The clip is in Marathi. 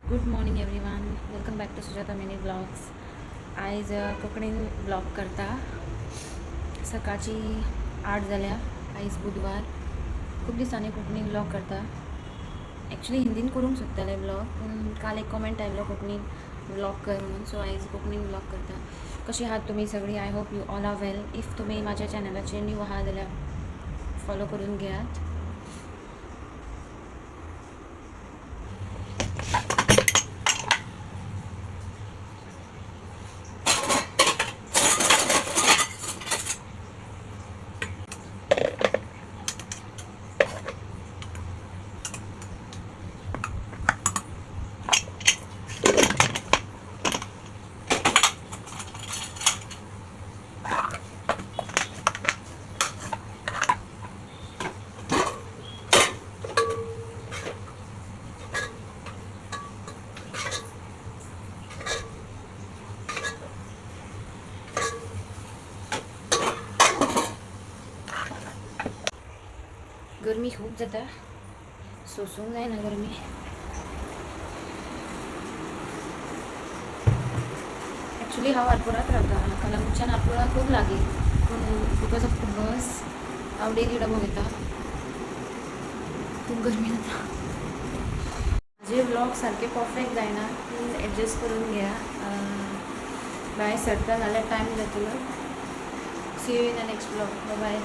Good morning everyone. Welcome back to Sujata mini blogs. आयज कोंकणीन ब्लॉग करता. सकाळची 8 जाल्या. आयज बुधवार. खूब दिसांनी कोंकणीन ब्लॉग करता. एक्चुअली हिंदीन करूंक सोदताले ब्लॉग, पूण काल एक कॉमेंट आयलो कोंकणीन ब्लॉग कर म्हणून, सो आयज कोंकणीन ब्लॉग करता. कशी आहात तुमी सगळीं? I hope you all are well. इफ तुमी म्हाज्या चॅनलाचेर न्यू आहात जाल्यार फॉलो करून घेयात. गरमी खूब जाता, सोसूंक जायना गरमी. एक्चुअली हांव आरपोरात रावता. कलंगूटच्यान आरपोरा खूब लागीं, पूण बिकॉज ऑफ द बस हांव डेली डबो घेता. खूब गरमी जाता. म्हजे ब्लॉग सारके परफेक्ट जायना, प्लीज एडजस्ट करून घेया. भायर सरता नाल्यार टायम जातलो. See you in the next blog. Bye bye.